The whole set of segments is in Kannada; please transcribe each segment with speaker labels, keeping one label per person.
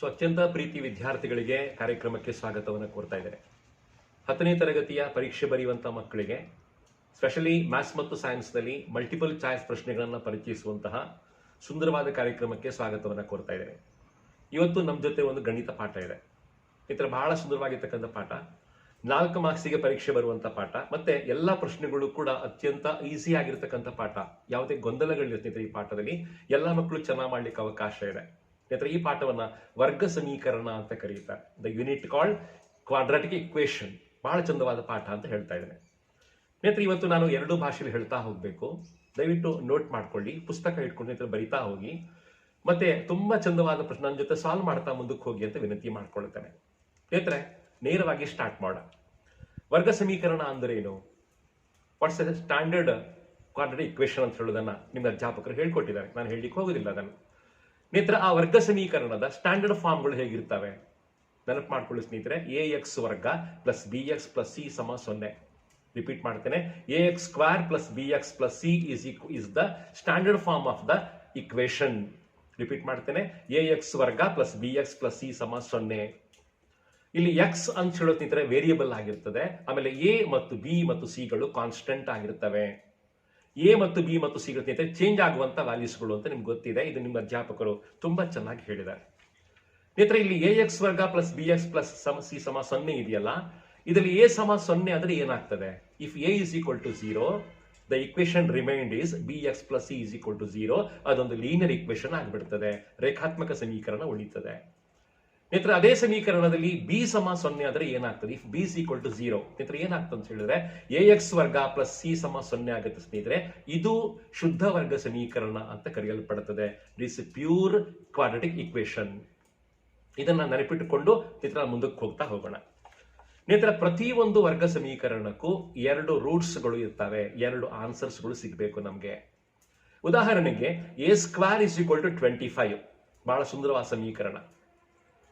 Speaker 1: ಅತ್ಯಂತ ಪ್ರೀತಿ ವಿದ್ಯಾರ್ಥಿಗಳಿಗೆ ಕಾರ್ಯಕ್ರಮಕ್ಕೆ ಸ್ವಾಗತವನ್ನು ಕೋರ್ತಾ ಇದ್ದಾರೆ. 10ನೇ ತರಗತಿಯ ಪರೀಕ್ಷೆ ಬರೆಯುವಂತಹ ಮಕ್ಕಳಿಗೆ ಸ್ಪೆಷಲಿ ಮ್ಯಾಥ್ಸ್ ಮತ್ತು ಸೈನ್ಸ್ನಲ್ಲಿ ಮಲ್ಟಿಪಲ್ ಚಾಯ್ಸ್ ಪ್ರಶ್ನೆಗಳನ್ನು ಪರಿಚಯಿಸುವಂತಹ ಸುಂದರವಾದ ಕಾರ್ಯಕ್ರಮಕ್ಕೆ ಸ್ವಾಗತವನ್ನು ಕೋರ್ತಾ ಇದ್ದಾರೆ. ಇವತ್ತು ನಮ್ಮ ಜೊತೆ ಒಂದು ಗಣಿತ ಪಾಠ ಇದೆ. ಈ ಥರ ಬಹಳ ಸುಂದರವಾಗಿರ್ತಕ್ಕಂಥ ಪಾಠ, 4 ಮಾರ್ಕ್ಸಿಗೆ ಪರೀಕ್ಷೆ ಬರುವಂಥ ಪಾಠ, ಮತ್ತೆ ಎಲ್ಲ ಪ್ರಶ್ನೆಗಳು ಕೂಡ ಅತ್ಯಂತ ಈಸಿ ಆಗಿರ್ತಕ್ಕಂಥ ಪಾಠ. ಯಾವುದೇ ಗೊಂದಲಗಳಿರ್ತೈತೆ ಈ ಪಾಠದಲ್ಲಿ, ಎಲ್ಲ ಮಕ್ಕಳು ಚೆನ್ನಾಗಿ ಮಾಡ್ಲಿಕ್ಕೆ ಅವಕಾಶ ಇದೆ. ಈ ಪಾಠವನ್ನ ವರ್ಗ ಸಮೀಕರಣ ಅಂತ ಕರೀತಾರೆ. The unit called quadratic equation. ಬಹಳ ಚಂದವಾದ ಪಾಠ ಅಂತ ಹೇಳ್ತಾ ಇದ್ದೇನೆ. ಇವತ್ತು ನಾನು 2 ಭಾಷೆಯಲ್ಲಿ ಹೇಳ್ತಾ ಹೋಗ್ಬೇಕು. ದಯವಿಟ್ಟು ನೋಟ್ ಮಾಡ್ಕೊಳ್ಳಿ, ಪುಸ್ತಕ ಇಟ್ಕೊಂಡು ಬರಿತಾ ಹೋಗಿ, ಮತ್ತೆ ತುಂಬಾ ಚಂದವಾದ ಪ್ರಶ್ನೆ ನನ್ನ ಜೊತೆ ಸಾಲ್ವ್ ಮಾಡ್ತಾ ಮುಂದಕ್ಕೆ ಹೋಗಿ ಅಂತ ವಿನಂತಿ ಮಾಡ್ಕೊಳ್ತೇನೆ. ನೇರವಾಗಿ ಸ್ಟಾರ್ಟ್ ಮಾಡೋಣ. ವರ್ಗ ಸಮೀಕರಣ ಅಂದ್ರೆ ಏನು? What's A standard quadratic equation ಅಂತ ಹೇಳೋದನ್ನ ನಿಮ್ಮ ಅಧ್ಯಾಪಕರು ಹೇಳ್ಕೊಟ್ಟಿದ್ದಾರೆ, ನಾನು ಹೇಳಲಿಕ್ಕೆ ಹೋಗೋದಿಲ್ಲ ಅದನ್ನು. ಆ ವರ್ಗ ಸಮೀಕರಣದ ಸ್ಟ್ಯಾಂಡರ್ಡ್ ಫಾರ್ಮ್ಗಳು ಹೇಗಿರ್ತವೆ ನೆನಪು ಮಾಡ್ಕೊಳ್ಳಿ ಸ್ನೇಹಿತರೆ. ax ವರ್ಗ ಪ್ಲಸ್ bx ಪ್ಲಸ್ c ಸಮ 0. ರಿಪೀಟ್ ಮಾಡ್ತೇನೆ, ax square plus bx plus c is the standard form of the equation. Repeat ಮಾಡ್ತೇನೆ, ax ವರ್ಗ ಪ್ಲಸ್ bx ಪ್ಲಸ್ c ಸಮ 0. ಇಲ್ಲಿ x ಅಂತ ಹೇಳೋ ಸ್ನೇಹಿತರೆ ವೇರಿಯಬಲ್ ಆಗಿರ್ತದೆ. ಆಮೇಲೆ a ಮತ್ತು b ಮತ್ತು c ಗಳು ಕಾನ್ಸ್ಟೆಂಟ್ ಆಗಿರ್ತವೆ. ಎ ಮತ್ತು ಬಿ ಮತ್ತು ಸಿ ಸ್ನೇಹಿತರೆ ಚೇಂಜ್ ಆಗುವಂತ ವ್ಯಾಲ್ಯೂಸ್ಗಳು ಅಂತ ನಿಮ್ಗೆ ಗೊತ್ತಿದೆ. ಇದು ನಿಮ್ಮ ಅಧ್ಯಾಪಕರು ತುಂಬಾ ಚೆನ್ನಾಗಿ ಹೇಳಿದ್ದಾರೆ. ಸ್ನೇಹಿತರೆ ಇಲ್ಲಿ ax ವರ್ಗ ಪ್ಲಸ್ bx ಪ್ಲಸ್ ಸಿ ಸಮ 0 ಇದೆಯಲ್ಲ, ಇದರಲ್ಲಿ a ಸಮ 0 ಆದ್ರೆ ಏನಾಗ್ತದೆ? If a is equal to 0, the equation remind is bx plus c is equal to 0. ಅದೊಂದು ಲೀನಿಯರ್ ಇಕ್ವೇಶನ್ ಆಗ್ಬಿಡ್ತದೆ, ರೇಖಾತ್ಮಕ ಸಮೀಕರಣ ಉಳಿತದೆ. ಅದೇ ಸಮೀಕರಣದಲ್ಲಿ ಬಿ ಸಮ 0 ಆದ್ರೆ ಏನಾಗ್ತದೆ? If b is equal to 0, ಏನಾಗ್ತದೆ ಅಂತ ಹೇಳಿದ್ರೆ ax ವರ್ಗ ಪ್ಲಸ್ ಸಿ ಸಮ 0 ಆಗುತ್ತೆ ಸ್ನೇಹಿತರೆ. ಇದು ಶುದ್ಧ ವರ್ಗ ಸಮೀಕರಣ ಅಂತ ಕರೆಯಲ್ಪಡುತ್ತದೆ. It's pure quadratic equation. ಇದನ್ನ ನೆನಪಿಟ್ಟುಕೊಂಡು ಮುಂದಕ್ಕೆ ಹೋಗ್ತಾ ಹೋಗೋಣ. ಪ್ರತಿ ಒಂದು ವರ್ಗ ಸಮೀಕರಣಕ್ಕೂ 2 ರೂಟ್ಸ್ಗಳು ಇರ್ತವೆ, 2 ಆನ್ಸರ್ಸ್ಗಳು ಸಿಗಬೇಕು ನಮ್ಗೆ. ಉದಾಹರಣೆಗೆ a square is equal to 25 ಬಹಳ ಸುಂದರವಾದ ಸಮೀಕರಣ.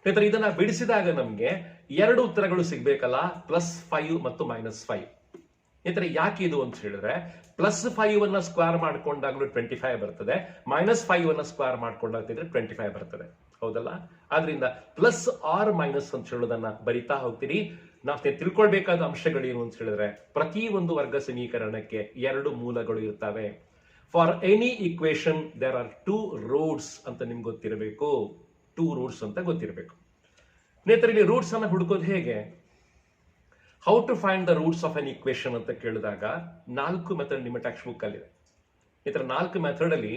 Speaker 1: ಇದನ್ನ ಬಿಡಿಸಿದಾಗ ನಮ್ಗೆ 2 ಉತ್ತರಗಳು ಸಿಗ್ಬೇಕಲ್ಲ, +5 ಮತ್ತು -5. ಯಾಕೆ ಇದು ಅಂತ ಹೇಳಿದ್ರೆ +5 ಅನ್ನ ಸ್ಕ್ವೇರ್ ಮಾಡ್ಕೊಂಡಾಗ್ಲೂ 25 ಬರ್ತದೆ, -5 ಅನ್ನ ಸ್ಕ್ವೇರ್ ಮಾಡ್ಕೊಂಡಾಗ್ತಿದ್ರೆ 25 ಬರ್ತದೆ, ಹೌದಲ್ಲ? ಆದ್ರಿಂದ ಪ್ಲಸ್ ಆರ್ ಮೈನಸ್ ಅಂತ ಹೇಳೋದನ್ನ ಬರಿತಾ ಹೋಗ್ತೀರಿ. ನಾವು ತಿಳ್ಕೊಳ್ಬೇಕಾದ ಅಂಶಗಳೇನು ಅಂತ ಹೇಳಿದ್ರೆ ಪ್ರತಿ ಒಂದು ವರ್ಗ ಸಮೀಕರಣಕ್ಕೆ 2 ಮೂಲಗಳು ಇರ್ತವೆ. For any equation there are 2 roots ಅಂತ ನಿಮ್ಗೆ ಗೊತ್ತಿರಬೇಕು. 2 ರೂಟ್ಸ್ ಅಂತ ಗೊತ್ತಿರಬೇಕು. ಇಲ್ಲಿ ರೂಟ್ಸ್ ಅನ್ನ ಹುಡುಕೋದು ಹೇಗೆ? How to find the roots of an equation ಅಂತ ಕೇಳಿದಾಗ 4 ಮೆಥಡ್ ನಿಮ್ಮ ಟೆಕ್ಸ್ಟ್ ಬುಕ್ ಅಲ್ಲಿ ಇದೆ. 4 ಮೆಥಡ್ ಅಲ್ಲಿ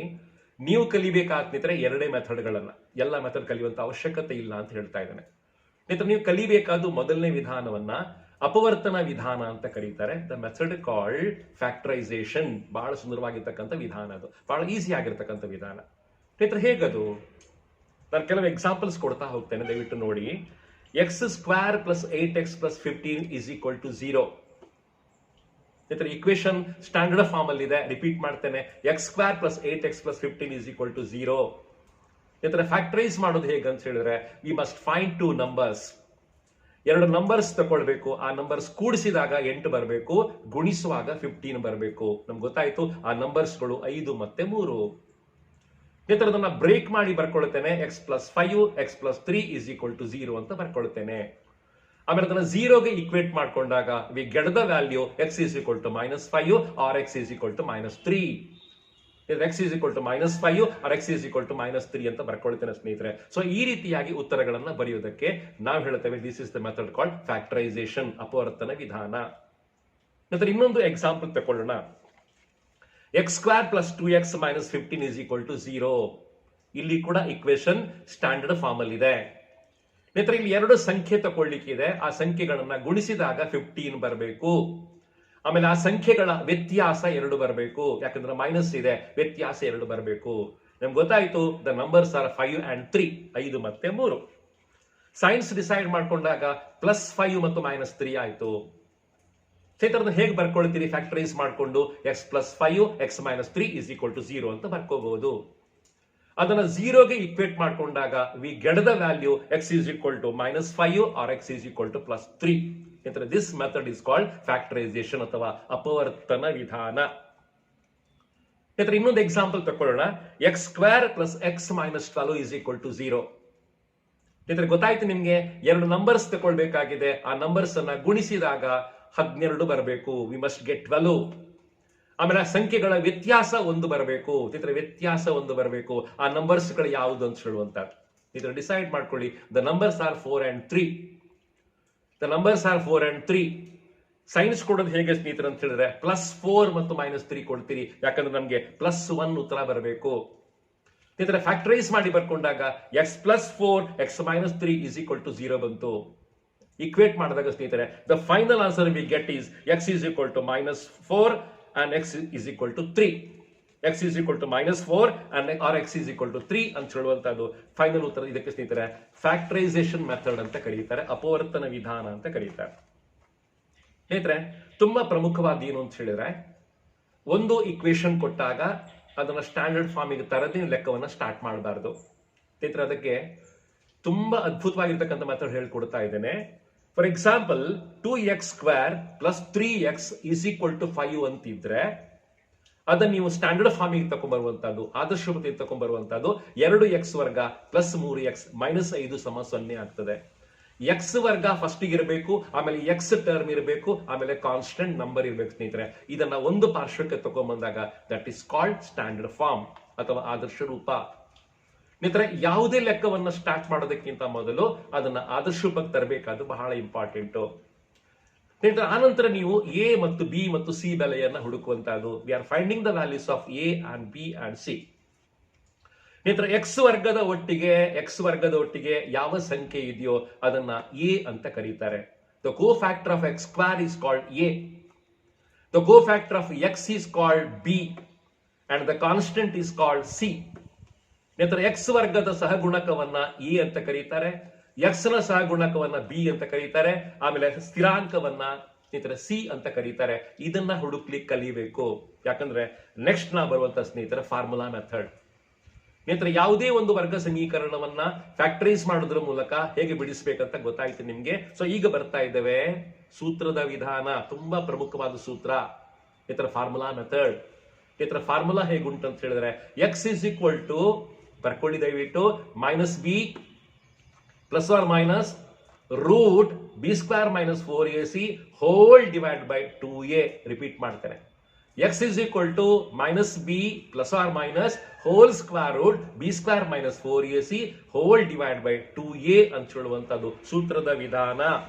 Speaker 1: ನೀವು ಕಲಿಬೇಕಾದ 2 ಮೆಥಡ್ಗಳನ್ನ, ಎಲ್ಲ ಮೆಥಡ್ ಕಲಿಯುವಂತ ಅವಶ್ಯಕತೆ ಇಲ್ಲ ಅಂತ ಹೇಳ್ತಾ ಇದ್ದಾನೆ. ನೀವು ಕಲಿಬೇಕಾದ ಮೊದಲನೇ ವಿಧಾನವನ್ನ ಅಪವರ್ತನ ವಿಧಾನ ಅಂತ ಕರೀತಾರೆ. The method called factorisation. ಬಹಳ ಸುಂದರವಾಗಿರ್ತಕ್ಕಂಥ ವಿಧಾನ, ಅದು ಬಹಳ ಈಸಿ ಆಗಿರ್ತಕ್ಕಂಥ ವಿಧಾನ. ಹೇಗದು? ನಾನು ಕೆಲವು ಎಕ್ಸಾಂಪಲ್ಸ್ ಕೊಡ್ತಾ ಹೋಗ್ತೇನೆ, ದಯವಿಟ್ಟು ನೋಡಿ. x square plus 8x plus 15 is equal to 0. Equation standard form ಅಲ್ಲಿ ಇದೆ. ರಿಪೀಟ್ ಮಾಡ್ತೇನೆ, x square plus 8x plus 15 is equal to 0. Factorise ಮಾಡೋದು ಹೇಗೆ ಅಂತ ಹೇಳಿದ್ರೆ we must find 2 numbers. 2 numbers ತಗೊಳ್ಬೇಕು. ಆ ನಂಬರ್ಸ್ ಕೂಡಿಸಿದಾಗ 8 ಬರಬೇಕು, ಗುಣಿಸುವಾಗ 15 ಬರಬೇಕು. ನಮ್ಗೆ ಗೊತ್ತಾಯ್ತು ಆ ನಂಬರ್ಸ್ಗಳು 5 ಮತ್ತೆ 3. ಅದನ್ನ ಬ್ರೇಕ್ ಮಾಡಿ ಬರ್ಕೊಳ್ತೇನೆ. x plus 5 x plus 3 is equal to 0 ಅಂತ ಬರ್ಕೊಳ್ತೇನೆ. ಆಮೇಲೆ ಅದನ್ನ 0ಗೆ ಈಕ್ವೇಟ್ ಮಾಡ್ಕೊಂಡಾಗ we get the value x is equal to -5 or x is equal to -3. x is equal to -5 or x is equal to -3 ಅಂತ ಬರ್ಕೊಳ್ತೇನೆ ಸ್ನೇಹಿತರೆ. ಸೊ ಈ ರೀತಿಯಾಗಿ ಉತ್ತರಗಳನ್ನ ಬರೆಯೋದಕ್ಕೆ ನಾವು ಹೇಳ್ತೇವೆ this is the method called factorisation, ಅಪವರ್ತನ ವಿಧಾನ. ಇನ್ನೊಂದು ಎಕ್ಸಾಂಪಲ್ ತಗೊಳ್ಳೋಣ. x square plus 2x minus 15 is equal to 0. ಇಲ್ಲಿ ಕೂಡ ಇಕ್ವೇಶನ್ ಸ್ಟ್ಯಾಂಡರ್ಡ್ ಫಾರ್ಮ್ ಅಲ್ಲಿ ಇದೆ. ಇಲ್ಲಿ 2 ಸಂಖ್ಯೆ ತಗೊಳ್ಳಿಕ್ಕಿದೆ. ಆ ಸಂಖ್ಯೆಗಳನ್ನ ಗುಣಿಸಿದಾಗ 15 ಬರಬೇಕು. ಆಮೇಲೆ ಆ ಸಂಖ್ಯೆಗಳ ವ್ಯತ್ಯಾಸ 2 ಬರಬೇಕು, ಯಾಕಂದ್ರೆ ಮೈನಸ್ ಇದೆ, ವ್ಯತ್ಯಾಸ 2 ಬರಬೇಕು. ನಮ್ಗೆ ಗೊತ್ತಾಯ್ತು ದ ನಂಬರ್ಸ್ ಆರ್ 5 and 3, 5 ಮತ್ತೆ 3. ಸೈನ್ಸ್ ಡಿಸೈಡ್ ಮಾಡ್ಕೊಂಡಾಗ +5 ಮತ್ತು -3 ಆಯ್ತು. ಹೇಗೆ ಬರ್ಕೊಳ್ತೀರಿ? ಫ್ಯಾಕ್ಟರೈಸ್ ಮಾಡಿಕೊಂಡು x plus 5 x minus 3 is equal to 0 ಅಂತ ಬರ್ಕೋಬಹುದು. ಅದನ್ನ 0ಗೆ ಈಕ್ವೇಟ್ ಮಾಡ್ಕೊಂಡಾಗ we get the value x is equal to -5 or x is equal to +3. This method is called factorisation ಅಥವಾ ಅಪವರ್ತನ ವಿಧಾನ. ಇನ್ನೊಂದು ಎಕ್ಸಾಂಪಲ್ ತಕೊಳ್ಳೋಣ. x square plus x minus 12 is equal to 0. ಸ್ನೇಹಿತರೆ ಗೊತ್ತಾಯ್ತು ನಿಮ್ಗೆ, ಎರಡು ನಂಬರ್ಸ್ ತಗೊಳ್ಬೇಕಾಗಿದೆ. ಆ ನಂಬರ್ಸ್ ಅನ್ನ ಗುಣಿಸಿದಾಗ 12 ಬರಬೇಕು. We must get 12. ಆಮೇಲೆ ಆ ಸಂಖ್ಯೆಗಳ ವ್ಯತ್ಯಾಸ 1 ಬರಬೇಕು. ಸ್ನೇಹಿತರೆ ವ್ಯತ್ಯಾಸ 1 ಬರಬೇಕು. ಆ ನಂಬರ್ಸ್ ಗಳು ಯಾವುದು ಅಂತ ಹೇಳುವಂತ ಸ್ನೇಹಿತರೆ ಡಿಸೈಡ್ ಮಾಡ್ಕೊಳ್ಳಿ. The numbers are 4 and 3. The numbers are 4 and 3. Science ಕೊಡೋದು ಹೇಗೆ ಸ್ನೇಹಿತರೆ ಅಂತ ಹೇಳಿದ್ರೆ +4 ಮತ್ತು -3 ಕೊಡ್ತೀರಿ. ಯಾಕಂದ್ರೆ ನಮ್ಗೆ +1 ಉತ್ತರ ಬರಬೇಕು. ಸ್ನೇಹಿತರೆ ಫ್ಯಾಕ್ಟರೈಸ್ ಮಾಡಿ ಬರ್ಕೊಂಡಾಗ x + 4 x - 3 = 0 ಬಂತು. ಇಕ್ವೇಟ್ ಮಾಡಿದಾಗ ಸ್ನೇಹಿತರೆ the final answer we get is x -4 and x = 3. x -4 and or x = 3 ಅಂತ ಹೇಳುವಂತದ್ದು ಫೈನಲ್ ಉತ್ತರ. ಇದಕ್ಕೆ ಸ್ನೇಹಿತರೆ ಫ್ಯಾಕ್ಟರೈಸೇಷನ್ ಮೆಥಡ್ ಅಂತ ಕರೀತಾರೆ, ಅಪವರ್ತನ ವಿಧಾನ ಅಂತ ಕರೀತಾರೆ. ಸ್ನೇಹಿತರೆ ತುಂಬಾ ಪ್ರಮುಖವಾದ ಏನು ಅಂತ ಹೇಳಿದ್ರೆ, ಒಂದು ಇಕ್ವೇಶನ್ ಕೊಟ್ಟಾಗ ಅದನ್ನ ಸ್ಟ್ಯಾಂಡರ್ಡ್ ಫಾರ್ಮಿಗೆ ತರದೇ ಲೆಕ್ಕವನ್ನ ಸ್ಟಾರ್ಟ್ ಮಾಡಬಾರ್ದು. ಸ್ನೇಹಿತರೆ ಅದಕ್ಕೆ ತುಂಬಾ ಅದ್ಭುತವಾಗಿರ್ತಕ್ಕಂಥ ಮೆಥಡ್ ಹೇಳ್ಕೊಡ್ತಾ ಇದ್ದೇನೆ. ಫಾರ್ ಎಕ್ಸಾಂಪಲ್ 2x² + 3x = 5 ಅಂತಿದ್ರೆ ಅದನ್ನ ನೀವು ಸ್ಟ್ಯಾಂಡರ್ಡ್ ಫಾರ್ಮಿಗೆ ತಗೊಂಡ್ಬರುವಂತದ್ದು, ಆದರ್ಶ ರೂಪದಲ್ಲಿ ತಗೊಂಡ್ಬರುವಂತದ್ದು 2x² + 3x - 5 = 0 ಆಗ್ತದೆ. x ವರ್ಗ ಫಸ್ಟ್ ಇರಬೇಕು, ಆಮೇಲೆ x ಟರ್ಮ್ ಇರಬೇಕು, ಆಮೇಲೆ ಕಾನ್ಸ್ಟೆಂಟ್ ನಂಬರ್ ಇರಬೇಕು. ಸ್ನೇಹಿತರೆ ಇದನ್ನ ಒಂದು ಪಾರ್ಶ್ವಕ್ಕೆ ತಗೊಂಡ್ಬಂದಾಗ that is called standard form ಅಥವಾ ಆದರ್ಶ ರೂಪ. ಸ್ನೇಹಿತರೆ ಯಾವುದೇ ಲೆಕ್ಕವನ್ನ ಸ್ಟಾರ್ಟ್ ಮಾಡೋದಕ್ಕಿಂತ ಮೊದಲು ಅದನ್ನ ಆದರ್ಶ ರೂಪಕ್ಕೆ ತರಬೇಕಾದ್ದು ಬಹಳ ಇಂಪಾರ್ಟೆಂಟ್. ಸ್ನೇಹಿತರೆ ಆನಂತರ ನೀವು ಎ ಮತ್ತು ಬಿ ಮತ್ತು ಸಿ ಬೆಲೆಯನ್ನ ಹುಡುಕುವಂತದ್ದು. We are finding the values of A and B and C. ಸ್ನೇಹಿತರೆ x ವರ್ಗದ ಒಟ್ಟಿಗೆ ಯಾವ ಸಂಖ್ಯೆ ಇದೆಯೋ ಅದನ್ನ a ಅಂತ ಕರೀತಾರೆ. The cofactor of x² is called a. The cofactor of x is called b and the constant is called c. ಸ್ನೇಹಿತರೆ x ವರ್ಗದ ಸಹಗುಣಕವನ್ನ a ಅಂತ ಕರೀತಾರೆ, x ನ ಸಹಗುಣಕವನ್ನ b ಅಂತ ಕರೀತಾರೆ, ಆಮೇಲೆ ಸ್ಥಿರಾಂಕವನ್ನ ಸ್ನೇಹಿತರೆ c ಅಂತ ಕರೀತಾರೆ. ಇದನ್ನ ಹುಡುಕ್ಲಿಕ್ಕೆ ಕಲಿಬೇಕು. ಯಾಕಂದ್ರೆ ನೆಕ್ಸ್ಟ್ ನಾ ಬರುವಂತ ಸ್ನೇಹಿತರೆ ಫಾರ್ಮುಲಾ ಮೆಥಡ್. ಸ್ನೇಹಿತರೆ ಯಾವುದೇ ಒಂದು ವರ್ಗ ಸಮೀಕರಣವನ್ನ ಫ್ಯಾಕ್ಟರೈಸ್ ಮಾಡೋದ್ರ ಮೂಲಕ ಹೇಗೆ ಬಿಡಿಸಬೇಕಂತ ಗೊತ್ತಾಯ್ತು ನಿಮ್ಗೆ. ಸೊ ಈಗ ಬರ್ತಾ ಇದ್ದೇವೆ ಸೂತ್ರದ ವಿಧಾನ, ತುಂಬಾ ಪ್ರಮುಖವಾದ ಸೂತ್ರ ಸ್ನೇಹಿತರೆ ಫಾರ್ಮುಲಾ ಮೆಥಡ್. ಸ್ನೇಹಿತರೆ ಫಾರ್ಮುಲಾ ಹೇಗುಂಟು ಅಂತ ಹೇಳಿದ್ರೆ x = ಬರ್ಕೊಳ್ಳಿ ದಯವಿಟ್ಟು -b + or -√b² - 4ac / 2a. Repeat ಮಾಡ್ತಾರೆ. x is equal to -b + or -whole square root b² - 4ac / 2a ಅಂತ ಹೇಳುವಂತದ್ದು ಸೂತ್ರದ ವಿಧಾನ.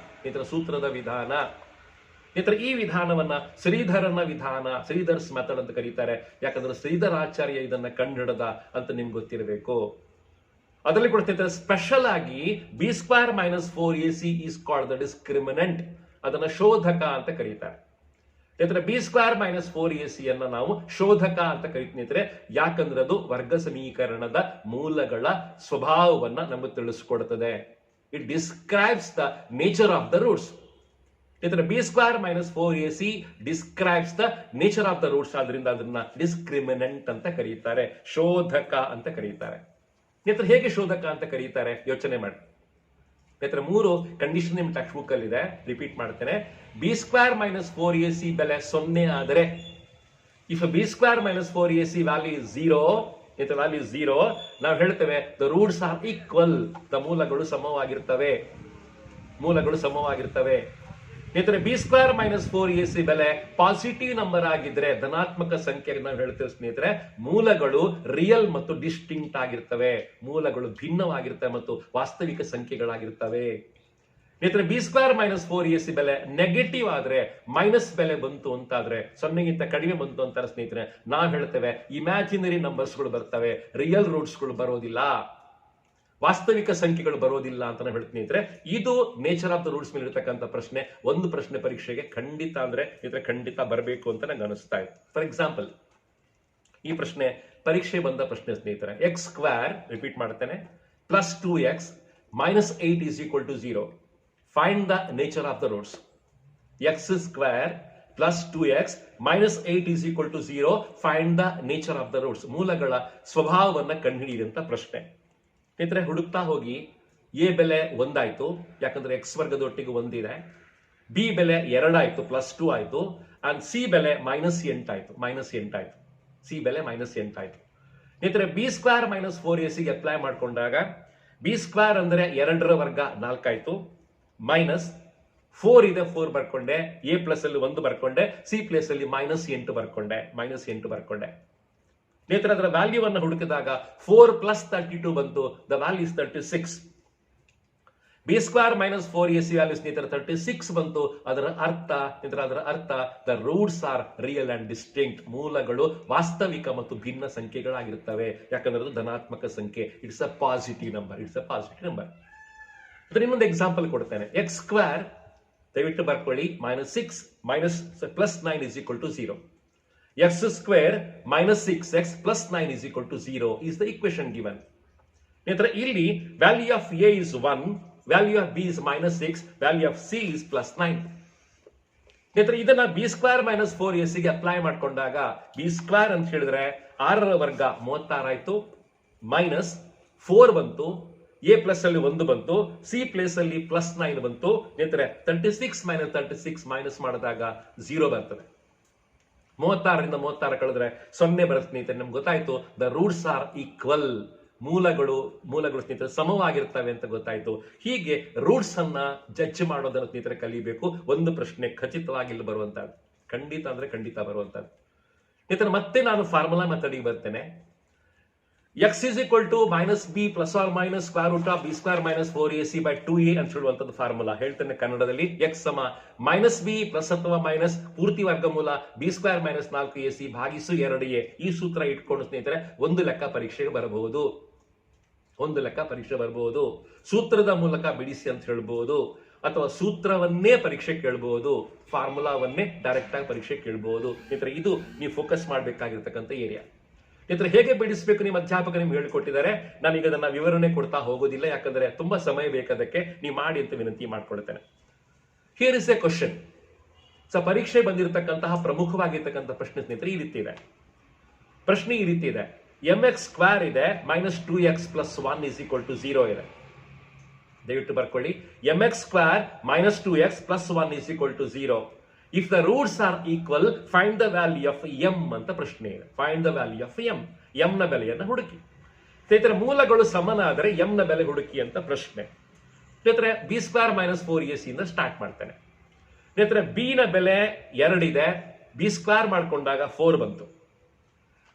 Speaker 1: ಇದರ ಸೂತ್ರದ ವಿಧಾನ ಈ ವಿಧಾನವನ್ನ ಶ್ರೀಧರನ ವಿಧಾನ, ಶ್ರೀಧರ್ಸ್ ಮೆಥಡ್ ಅಂತ ಕರೀತಾರೆ. ಯಾಕಂದ್ರೆ ಶ್ರೀಧರಾಚಾರ್ಯ ಇದನ್ನ ಕಂಡುಹಿಡದ ಅಂತ ನಿಮ್ಗೆ ಗೊತ್ತಿರಬೇಕು. ಅದರಲ್ಲಿ ಕೂಡ ಸ್ಪೆಷಲ್ ಆಗಿ b² - 4ac is called the discriminant. ಅದನ್ನ ಶೋಧಕ ಅಂತ ಕರೀತಾರೆ. b² - 4ac ಅನ್ನ ನಾವು ಶೋಧಕ ಅಂತ ಕರಿತೀವಿ. ಯಾಕಂದ್ರೆ ಅದು ವರ್ಗ ಸಮೀಕರಣದ ಮೂಲಗಳ ಸ್ವಭಾವವನ್ನ ನಮಗೆ ತಿಳಿಸ್ಕೊಡ್ತದೆ. It describes the nature of the roots. b² - 4ac describes the nature of the roots. ಆದ್ರಿಂದ ಅದನ್ನ ಡಿಸ್ಕ್ರಿಮಿನೆಂಟ್ ಅಂತ ಕರೀತಾರೆ, ಶೋಧಕ ಅಂತ ಕರೀತಾರೆ. ಹೇಗೆ ಶೋಧಕ ಅಂತ ಕರೀತಾರೆ ಯೋಚನೆ ಮಾಡಿ. 3 ಕಂಡೀಷನ್ ನಿಮ್ ಟೆಕ್ಸ್ಟ್ ಬುಕ್ ಅಲ್ಲಿ ಇದೆ, ರಿಪೀಟ್ ಮಾಡ್ತೇನೆ. b² - 4ac ಬೆಲೆ 0 ಆದರೆ, if b² - 4ac value is 0, value 0, ನಾವು ಹೇಳ್ತೇವೆ ದ ರೂಟ್ಸ್ ಆರ್ ಈಕ್ವಲ್, ದ ಮೂಲಗಳು ಸಮವಾಗಿರ್ತವೆ. b² - 4ac ಬೆಲೆ ಪಾಸಿಟಿವ್ ನಂಬರ್ ಆಗಿದ್ರೆ, ಧನಾತ್ಮಕ ಸಂಖ್ಯೆ ನಾವು ಹೇಳ್ತೇವೆ ಸ್ನೇಹಿತರೆ, ಮೂಲಗಳು ರಿಯಲ್ ಮತ್ತು ಡಿಸ್ಟಿಂಕ್ಟ್ ಆಗಿರ್ತವೆ, ಮೂಲಗಳು ಭಿನ್ನವಾಗಿರ್ತವೆ ಮತ್ತು ವಾಸ್ತವಿಕ ಸಂಖ್ಯೆಗಳಾಗಿರ್ತವೆ. b² - 4ac ಬೆಲೆ ನೆಗೆಟಿವ್ ಆದ್ರೆ, ಮೈನಸ್ ಬೆಲೆ ಬಂತು ಅಂತಾದ್ರೆ, 0ಗಿಂತ ಕಡಿಮೆ ಬಂತು ಅಂತಾರೆ ಸ್ನೇಹಿತರೆ, ನಾವು ಹೇಳ್ತೇವೆ ಇಮ್ಯಾಜಿನರಿ ನಂಬರ್ಸ್ಗಳು ಬರ್ತವೆ, ರಿಯಲ್ ರೂಟ್ಸ್ಗಳು ಬರೋದಿಲ್ಲ, ವಾಸ್ತವಿಕ ಸಂಖ್ಯೆಗಳು ಬರೋದಿಲ್ಲ ಅಂತ ನಾವು ಹೇಳ್ತೀನಿ. ಇದು ನೇಚರ್ ಆಫ್ ದ ರೂಟ್ಸ್ ಮೇಲೆ ಇರತಕ್ಕಂಥ ಪ್ರಶ್ನೆ. ಒಂದು ಪ್ರಶ್ನೆ ಪರೀಕ್ಷೆಗೆ ಖಂಡಿತ ಅಂದ್ರೆ ಖಂಡಿತ ಬರಬೇಕು ಅಂತ ನಂಗೆ ಅನಿಸ್ತಾ ಇದೆ. ಫಾರ್ ಎಕ್ಸಾಂಪಲ್ ಈ ಪ್ರಶ್ನೆ ಪರೀಕ್ಷೆ ಬಂದ ಪ್ರಶ್ನೆ ಸ್ನೇಹಿತರೆ, x² ರಿಪೀಟ್ ಮಾಡ್ತೇನೆ +2x - 8 = 0. Find the nature of the roots. x² +2x - 8 = 0. Find the nature of the roots. ಮೂಲಗಳ ಸ್ವಭಾವವನ್ನ ಕಂಡುಹಿಡಿಯಿರಿ ಅಂತ ಪ್ರಶ್ನೆ. ಸ್ನೇಹಿತರೆ ಹುಡುಕ್ತಾ ಹೋಗಿ ಎ ಬೆಲೆ 1 ಆಯ್ತು, ಯಾಕಂದ್ರೆ x ವರ್ಗದ ಒಟ್ಟಿಗೆ 1 ಇದೆ. ಬಿ ಬೆಲೆ 2 ಆಯ್ತು, +2 ಆಯ್ತು. ಅಂಡ್ ಸಿ ಬೆಲೆ -8 ಆಯ್ತು, ಸಿ ಬೆಲೆ -8 ಆಯ್ತು. ಸ್ನೇಹಿತರೆ b² - 4ac ಗೆ ಅಪ್ಲೈ ಮಾಡ್ಕೊಂಡಾಗ ಬಿ ಸ್ಕ್ವೇರ್ ಅಂದ್ರೆ 2ರ ವರ್ಗ 4 ಆಯ್ತು, ಮೈನಸ್ 4 ಇದೆ 4 ಬರ್ಕೊಂಡೆ, ಎ ಪ್ಲಸ್ ಅಲ್ಲಿ 1 ಬರ್ಕೊಂಡೆ, ಸಿ ಪ್ಲಸ್ ಅಲ್ಲಿ -8 ಬರ್ಕೊಂಡೆ. ನೇತ್ರ ಅದರ ವ್ಯಾಲ್ಯೂವನ್ನು ಹುಡುಕಿದಾಗ 4 + 32 ಬಂತು. The value is 36. B square -4ac values ನೇತ್ರ 36 ಬಂತು. ಅದರ ಅರ್ಥ the roots are real and distinct. ಮೂಲಗಳು ವಾಸ್ತವಿಕ ಮತ್ತು ಭಿನ್ನ ಸಂಖ್ಯೆಗಳಾಗಿರುತ್ತವೆ. ಯಾಕಂದ್ರೆ ಅದು ಧನಾತ್ಮಕ ಸಂಖ್ಯೆ. It's a positive number. ಇನ್ನೊಂದು ಎಕ್ಸಾಂಪಲ್ ಕೊಡ್ತೇನೆ. ಎಕ್ಸ್ ಸ್ಕ್ವೇರ್ ದಯವಿಟ್ಟು ಬರ್ಕೊಳ್ಳಿ, -6 +9 = 0. x square -6x + 9 = 0 is the equation given. ನಂತರ ಇಲ್ಲಿ value of a is 1, value of b is -6, value of c is +9. ನಂತರ ಇದನ್ನ b² - 4ac ಗೆ ಅಪ್ಲೈ ಮಾಡ್ಕೊಂಡಾಗ b² ಅಂತ ಹೇಳಿದ್ರೆ 6ರ ವರ್ಗ 36 ಆಯ್ತು, ಮೈನಸ್ 4 ಬಂತು, ಎ ಪ್ಲಸ್ ಅಲ್ಲಿ 1 ಬಂತು, ಸಿ ಪ್ಲಸ್ ಅಲ್ಲಿ +9 ಬಂತು. ನಂತರ 36 - 36 ಮೈನಸ್ ಮಾಡಿದಾಗ 0 ಬರ್ತದೆ. 36ರಿಂದ 36 ಕಳೆದ್ರೆ 0 ಬರುತ್ತೆ ಸ್ನೇಹಿತರೆ. ನಮ್ಗೆ ಗೊತ್ತಾಯ್ತು ದ ರೂಟ್ಸ್ ಆರ್ ಈಕ್ವಲ್. ಮೂಲಗಳು ಸ್ನೇಹಿತರೆ ಸಮವಾಗಿರ್ತವೆ ಅಂತ ಗೊತ್ತಾಯ್ತು. ಹೀಗೆ ರೂಟ್ಸ್ ಅನ್ನ ಜಡ್ಜ್ ಮಾಡೋದನ್ನ ಸ್ನೇಹಿತರೆ ಕಲಿಬೇಕು. ಒಂದು ಪ್ರಶ್ನೆ ಖಚಿತವಾಗಿ ಇಲ್ಲಿ ಬರುವಂತದ್ದು, ಖಂಡಿತ ಬರುವಂತದ್ದು. ಸ್ನೇಹಿತರೆ ಮತ್ತೆ ನಾನು ಫಾರ್ಮುಲಾ ಮೆಥಡಿಗೆ ಬರ್ತೇನೆ. x is equal to -b + or - square root of b square - 4ac by 2a ಅಂತ ಹೇಳುವಂತದ್ದು ಫಾರ್ಮುಲಾ. ಹೇಳ್ತೇನೆ ಕನ್ನಡದಲ್ಲಿ. x ಸಮ -b ಪ್ಲಸ್ ಅಥವಾ ಮೈನಸ್ ಪೂರ್ತಿ ವರ್ಗಮೂಲ b² - 4ac ಭಾಗಿಸು 2a. ಈ ಸೂತ್ರ ಇಟ್ಕೊಂಡು ಸ್ನೇಹಿತರೆ ಒಂದು ಲೆಕ್ಕ ಪರೀಕ್ಷೆಗೆ ಬರಬಹುದು. ಸೂತ್ರದ ಮೂಲಕ ಬಿಡಿಸಿ ಅಂತ ಹೇಳ್ಬಹುದು, ಅಥವಾ ಸೂತ್ರವನ್ನೇ ಪರೀಕ್ಷೆ ಕೇಳಬಹುದು, ಫಾರ್ಮುಲಾವನ್ನೇ ಡೈರೆಕ್ಟ್ ಆಗಿ ಪರೀಕ್ಷೆ ಕೇಳಬಹುದು. ಸ್ನೇಹಿತರೆ ಇದು ನೀವು ಫೋಕಸ್ ಮಾಡಬೇಕಾಗಿರ್ತಕ್ಕಂಥ ಏರಿಯಾ. ಸ್ನೇಹಿತರೆ ಹೇಗೆ ಬಿಡಿಸಬೇಕು ನಿಮ್ಮ ಅಧ್ಯಾಪಕ ನಿಮ್ಗೆ ಹೇಳಿಕೊಟ್ಟಿದ್ದಾರೆ. ನಾನೀಗ ಅದನ್ನ ವಿವರಣೆ ಕೊಡ್ತಾ ಹೋಗೋದಿಲ್ಲ, ಯಾಕಂದ್ರೆ ತುಂಬಾ ಸಮಯ ಬೇಕಾದಕ್ಕೆ ನೀವು ಮಾಡಿ ಅಂತ ವಿನಂತಿ ಮಾಡ್ಕೊಳ್ತೇನೆ. Here is a question. ಪರೀಕ್ಷೆ ಬಂದಿರತಕ್ಕಂತಹ ಪ್ರಮುಖವಾಗಿರ್ತಕ್ಕಂಥ ಪ್ರಶ್ನೆ ಸ್ನೇಹಿತರೆ ಈ ರೀತಿ ಇದೆ. ಪ್ರಶ್ನೆ ಈ ರೀತಿ ಇದೆ. mx² ಇದೆ, -2x + 1 = 0 ಇದೆ. ದಯವಿಟ್ಟು ಬರ್ಕೊಳ್ಳಿ. mx² -2x + 1 = 0. If the roots are equal, find the value of m ಅಂತ ಪ್ರಶ್ನೆ ಇದೆ. Find the value of m. m ನ ಬೆಲೆಯನ್ನು ಹುಡುಕಿ. ಸ್ನೇಹಿತರೆ ಮೂಲಗಳು ಸಮನಾದರೆ m ನ ಬೆಲೆ ಹುಡುಕಿ ಅಂತ ಪ್ರಶ್ನೆ. ಸ್ನೇಹಿತರೆ b² - 4ac ಇಂದ ಸ್ಟಾರ್ಟ್ ಮಾಡ್ತೇನೆ. ಸ್ನೇಹಿತರೆ b ನ ಬೆಲೆ 2 ಇದೆ, b² ಮಾಡ್ಕೊಂಡಾಗ 4 ಬಂತು.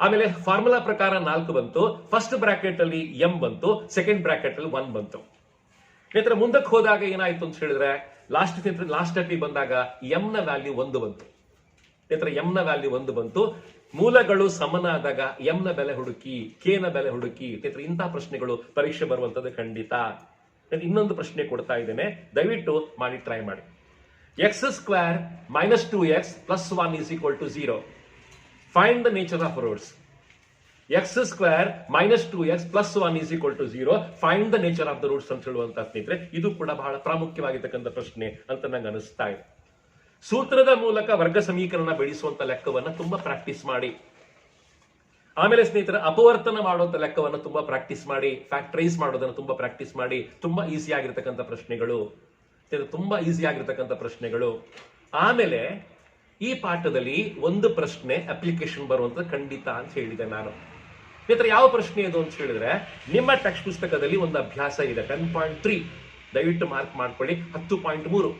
Speaker 1: ಆಮೇಲೆ ಫಾರ್ಮುಲಾ ಪ್ರಕಾರ 4 ಬಂತು. ಫಸ್ಟ್ ಬ್ರಾಕೆಟ್ ಅಲ್ಲಿ m ಬಂತು, ಸೆಕೆಂಡ್ ಬ್ರಾಕೆಟ್ ಅಲ್ಲಿ 1 ಬಂತು. ಸ್ನೇಹಿತರೆ ಮುಂದಕ್ಕೆ ಹೋದಾಗ ಏನಾಯ್ತು ಅಂತ ಹೇಳಿದ್ರೆ ಲಾಸ್ಟ್ ಸ್ಟೆಪ್ ಬಂದಾಗ m ನ ವ್ಯಾಲ್ಯೂ 1 ಬಂತು. ಸ್ನೇಹಿತರೆ m ನ ವ್ಯಾಲ್ಯೂ 1 ಬಂತು. ಮೂಲಗಳು ಸಮನಾದಾಗ m ನ ಬೆಲೆ ಹುಡುಕಿ, k ನ ಬೆಲೆ ಹುಡುಕಿ. ಸ್ನೇಹಿತರೆ ಇಂತಹ ಪ್ರಶ್ನೆಗಳು ಪರೀಕ್ಷೆ ಬರುವಂತದ್ದು ಖಂಡಿತ. ಇನ್ನೊಂದು ಪ್ರಶ್ನೆ ಕೊಡ್ತಾ ಇದ್ದೇನೆ, ದಯವಿಟ್ಟು ಮಾಡಿ ಟ್ರೈ ಮಾಡಿ. x² - 2x + 1 = 0. Find the nature of roots. x² - 2x + 1 = 0. Find the nature of the roots ಅಂತ ಹೇಳುವಂತ ಸ್ನೇಹಿತರೆ ಇದು ಕೂಡ ಬಹಳ ಪ್ರಾಮುಖ್ಯವಾಗಿರ್ತಕ್ಕಂಥ ಪ್ರಶ್ನೆ ಅಂತ ನಂಗೆ ಅನಿಸ್ತಾ ಇದೆ. ಸೂತ್ರದ ಮೂಲಕ ವರ್ಗ ಸಮೀಕರಣ ಬಿಡಿಸುವಂತ ಲೆಕ್ಕವನ್ನ ತುಂಬಾ ಪ್ರಾಕ್ಟೀಸ್ ಮಾಡಿ. ಆಮೇಲೆ ಸ್ನೇಹಿತರೆ ಅಪವರ್ತನ ಮಾಡುವಂತ ಲೆಕ್ಕವನ್ನ ತುಂಬಾ ಪ್ರಾಕ್ಟೀಸ್ ಮಾಡಿ. ಫ್ಯಾಕ್ಟರೈಸ್ ಮಾಡೋದನ್ನ ತುಂಬಾ ಪ್ರಾಕ್ಟೀಸ್ ಮಾಡಿ. ತುಂಬಾ ಈಸಿ ಆಗಿರ್ತಕ್ಕಂಥ ಪ್ರಶ್ನೆಗಳು. ಆಮೇಲೆ ಈ ಪಾಠದಲ್ಲಿ ಒಂದು ಪ್ರಶ್ನೆ ಅಪ್ಲಿಕೇಶನ್ ಬರುವಂತ ಖಂಡಿತ ಅಂತ ಹೇಳಿದೆ ನಾನು. ಸ್ನೇಹಿತರೆ ಯಾವ ಪ್ರಶ್ನೆ ಇದು ಅಂತ ಹೇಳಿದ್ರೆ ನಿಮ್ಮ ಟೆಕ್ಸ್ಟ್ ಪುಸ್ತಕದಲ್ಲಿ ಒಂದು ಅಭ್ಯಾಸ ಇದೆ 10.3. ದಯವಿಟ್ಟು ಮಾರ್ಕ್ ಮಾಡ್ಕೊಳ್ಳಿ. 10.3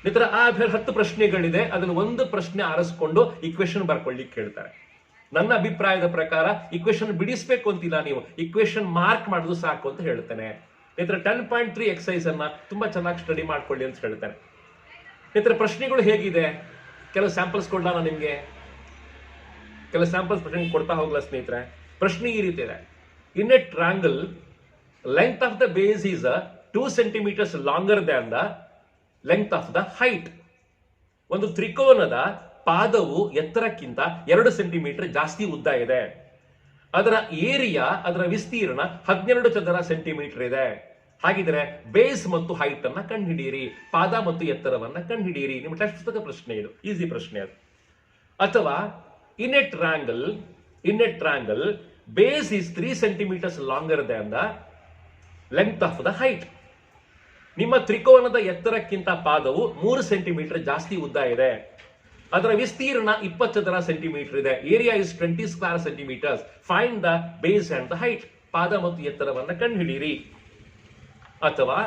Speaker 1: ಸ್ನೇಹಿತರೆ ಆ 10 ಪ್ರಶ್ನೆಗಳಿದೆ. ಅದನ್ನು ಒಂದು ಪ್ರಶ್ನೆ ಆರಿಸ್ಕೊಂಡು ಇಕ್ವೇಶನ್ ಬರ್ಕೊಳ್ಳಿಕ್ಕೆ ಹೇಳ್ತಾರೆ. ನನ್ನ ಅಭಿಪ್ರಾಯದ ಪ್ರಕಾರ ಇಕ್ವೇಶನ್ ಬಿಡಿಸ್ಬೇಕು ಅಂತಿಲ್ಲ, ನೀವು ಇಕ್ವೇಶನ್ ಮಾರ್ಕ್ ಮಾಡೋದು ಸಾಕು ಅಂತ ಹೇಳ್ತೇನೆ. ಸ್ನೇಹಿತರೆ 10.3 ಎಕ್ಸಸೈಸ್ ಅನ್ನ ತುಂಬಾ ಚೆನ್ನಾಗಿ ಸ್ಟಡಿ ಮಾಡ್ಕೊಳ್ಳಿ ಅಂತ ಹೇಳ್ತೇನೆ. ಸ್ನೇಹಿತರೆ ಪ್ರಶ್ನೆಗಳು ಹೇಗಿದೆ, ಕೆಲವು ಸ್ಯಾಂಪಲ್ಸ್ ಕೊಡ್ಲಾ ನಾನು ನಿಮ್ಗೆ. ಕೆಲವು ಸ್ಯಾಂಪಲ್ಸ್ ಪ್ರಶ್ನೆ ಕೊಡ್ತಾ ಹೋಗ್ಲಾ ಸ್ನೇಹಿತರೆ. ಪ್ರಶ್ನೆ ಈ ರೀತಿ ಇದೆ. In a triangle length of the base is 2 centimeters longer than the length of the height. ಒಂದು ತ್ರಿಕೋನದ ಪಾದವು ಎತ್ತರಕ್ಕಿಂತ 2 ಸೆಂಟಿಮೀಟರ್ ಜಾಸ್ತಿ ಉದ್ದ ಇದೆ. ಅದರ ಏರಿಯಾ, ಅದರ ವಿಸ್ತೀರ್ಣ 12 ಚದರ ಸೆಂಟಿಮೀಟರ್ ಇದೆ. ಹಾಗಿದ್ರೆ ಬೇಸ್ ಮತ್ತು ಹೈಟ್ ಅನ್ನ ಕಂಡುಹಿಡಿಯಿರಿ, ಪಾದ ಮತ್ತು ಎತ್ತರವನ್ನ ಕಂಡುಹಿಡಿಯಿರಿ. ನಿಮ್ಮ ಟೆಕ್ಸ್ಟ್ ಪುಸ್ತಕ ಪ್ರಶ್ನೆ ಇದು, ಈಸಿ ಪ್ರಶ್ನೆ ಅದು. ಅಥವಾ in a triangle base is 3 centimeters longer than the length of the height. ನಿಮ್ಮ ತ್ರಿಕೋನದ ಎತ್ತರಕ್ಕಿಂತ ಪಾದವು 3 ಸೆಂಟಿಮೀಟರ್ ಜಾಸ್ತಿ ಉದ್ದ ಇದೆ. ಅದರ ವಿಸ್ತೀರ್ಣ 20 ಚದರ ಸೆಂಟಿಮೀಟರ್ ಇದೆ. Area is 20 square centimeters. Find the base and the height. ಪಾದ ಮತ್ತು ಎತ್ತರವನ್ನ ಕಂಡುಹಿಡಿಯಿರಿ. ಅಥವಾ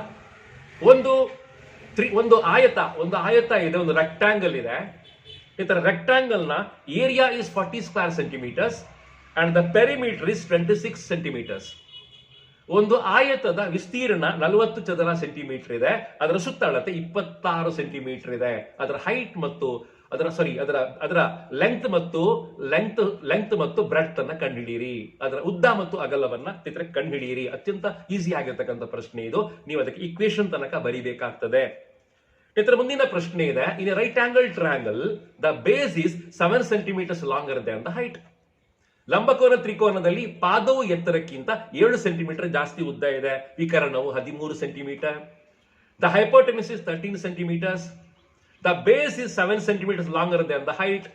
Speaker 1: ಒಂದು ಆಯತ ಇದೆ, ಒಂದು ರೆಕ್ಟಾಂಗಲ್ ಇದೆ. ಈ ತರ ರೆಕ್ಟಾಂಗಲ್ ನ area is 40 square centimetres and the perimeter is 26 centimetres. ಒಂದು ಆಯತದ ವಿಸ್ತೀರ್ಣ 40 ಚದರ ಸೆಂಟಿಮೀಟರ್ ಇದೆ, ಅದರ ಸುತ್ತಳತೆ 26 ಸೆಂಟಿಮೀಟರ್ ಇದೆ. ಅದರ ಹೈಟ್ ಮತ್ತು ಅದರ ಲೆಂತ್ ಮತ್ತು ಬ್ರೆಡ್ತ್ ಅನ್ನ ಕಂಡುಹಿಡಿಯಿರಿ. ಅದರ ಉದ್ದ ಮತ್ತು ಅಗಲವನ್ನ ಕಂಡುಹಿಡಿಯಿರಿ. ಅತ್ಯಂತ ಈಸಿ ಆಗಿರ್ತಕ್ಕಂಥ ಪ್ರಶ್ನೆ ಇದು. ನೀವು ಅದಕ್ಕೆ ಈಕ್ವೇಶನ್ ತನಕ ಬರೀಬೇಕಾಗ್ತದೆ. ಇದರ ಮುಂದಿನ ಪ್ರಶ್ನೆ ಇದೆ, in right angle triangle the base is 7 centimetres longer than the height. ಲಂಬಕೋನ ತ್ರಿಕೋನದಲ್ಲಿ ಪಾದವು ಎತ್ತರಕ್ಕಿಂತ 7 ಸೆಂಟಿಮೀಟರ್ ಜಾಸ್ತಿ ಉದ್ದ ಇದೆ. ವಿಕರ್ಣವು 13 centimetre. The hypotenuse is 13 centimetres. The base is 7 centimetres longer than the height.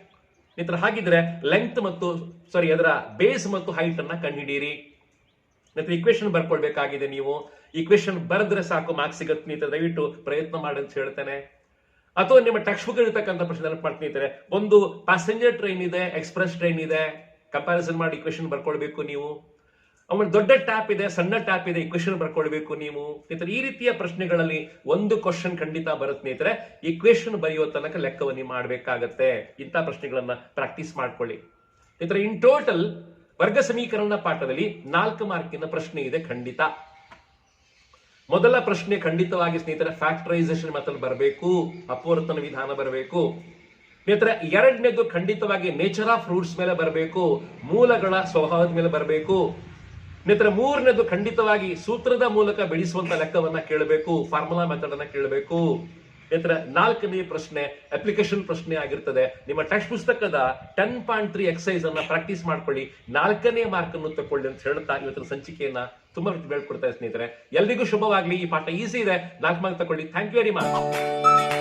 Speaker 1: ಹಾಗಿದ್ರೆ ಅದರ ಬೇಸ್ ಮತ್ತು ಹೈಟ್ ಅನ್ನ ಕಂಡುಹಿಡಿಯಿರಿ. ಈಕ್ವೇಶನ್ ಬರ್ಕೊಳ್ಬೇಕಾಗಿದೆ. ನೀವು ಈಕ್ವೇಶನ್ ಬರೆದ್ರೆ ಸಾಕು, ಮಾರ್ಕ್ಸ್ ಸಿಗುತ್ತೆ. ದಯವಿಟ್ಟು ಪ್ರಯತ್ನ ಮಾಡಿ ಅಂತ ಹೇಳ್ತೇನೆ. ಅಥವಾ ನಿಮ್ಮ ಟೆಕ್ಸ್ಟ್ ಬುಕ್ ಇರತಕ್ಕಂಥ ಪ್ರಶ್ನೆ ಮಾಡ್ತೀನಿ. ಒಂದು ಪ್ಯಾಸೆಂಜರ್ ಟ್ರೈನ್ ಇದೆ, ಎಕ್ಸ್ಪ್ರೆಸ್ ಟ್ರೈನ್ ಇದೆ, ಕಂಪ್ಯಾರಿಸನ್ ಮಾಡಿ ಈಕ್ವೇಶನ್ ಬರ್ಕೊಳ್ಬೇಕು ನೀವು. ಆಮೇಲೆ ದೊಡ್ಡ ಟ್ಯಾಪ್ ಇದೆ, ಸಣ್ಣ ಟ್ಯಾಪ್ ಇದೆ, ಈಕ್ವೇಶನ್ ಬರ್ಕೊಳ್ಬೇಕು ನೀವು. ಈ ರೀತಿಯ ಪ್ರಶ್ನೆಗಳಲ್ಲಿ ಒಂದು ಕ್ವಶನ್ ಖಂಡಿತ ಬರುತ್ತೆ ಸ್ನೇಹಿತರೆ. ಈಕ್ವೇಶನ್ ಬರೆಯುವ ತನಕ ಲೆಕ್ಕವನ್ನು ಮಾಡಬೇಕಾಗತ್ತೆ. ಇಂಥ ಪ್ರಶ್ನೆಗಳನ್ನ ಪ್ರಾಕ್ಟೀಸ್ ಮಾಡ್ಕೊಳ್ಳಿ. ಇನ್ ಟೋಟಲ್ ವರ್ಗ ಸಮೀಕರಣ ಪಾಠದಲ್ಲಿ 4 ಮಾರ್ಕಿನ ಪ್ರಶ್ನೆ ಇದೆ ಖಂಡಿತ. ಮೊದಲ ಪ್ರಶ್ನೆ ಖಂಡಿತವಾಗಿ ಸ್ನೇಹಿತರೆ ಫ್ಯಾಕ್ಟರೈಸೇಷನ್ ಮೆಥಡ್ ಬರಬೇಕು, ಅಪವರ್ತನ ವಿಧಾನ ಬರಬೇಕು. ಸ್ನೇಹಿತರೆ ಎರಡನೇದು ಖಂಡಿತವಾಗಿ ನೇಚರ್ ಆಫ್ ರೂಟ್ಸ್ ಮೇಲೆ ಬರಬೇಕು, ಮೂಲಗಳ ಸ್ವಭಾವದ ಮೇಲೆ ಬರಬೇಕು. ಸ್ನೇಹಿತರೆ ಮೂರನೇದು ಖಂಡಿತವಾಗಿ ಸೂತ್ರದ ಮೂಲಕ ಬಿಡಿಸುವಂತ ಲೆಕ್ಕವನ್ನ ಕೇಳಬೇಕು, ಫಾರ್ಮುಲಾ ಮೆಥಡ್ ಅನ್ನ ಕೇಳಬೇಕು. ಸ್ನೇಹಿತರೆ 4ನೇ ಪ್ರಶ್ನೆ ಅಪ್ಲಿಕೇಶನ್ ಪ್ರಶ್ನೆ ಆಗಿರ್ತದೆ. ನಿಮ್ಮ ಟೆಕ್ಸ್ಟ್ ಪುಸ್ತಕದ 10.3 ಎಕ್ಸೈಸ್ ಅನ್ನ ಪ್ರಾಕ್ಟೀಸ್ ಮಾಡ್ಕೊಳ್ಳಿ, 4ನೇ ಮಾರ್ಕ್ ಅನ್ನು ತಗೊಳ್ಳಿ ಅಂತ ಹೇಳ್ತಾ ಇವತ್ತಿನ ಸಂಚಿಕೆಯನ್ನ ತುಂಬಾ ಹೇಳ್ಕೊಡ್ತಾ ಸ್ನೇಹಿತರೆ. ಎಲ್ರಿಗೂ ಶುಭವಾಗ್ಲಿ. ಈ ಪಾಠ ಈಸಿ ಇದೆ, 4 ಮಾರ್ಕ್ ತಗೊಳ್ಳಿ. Thank you very much.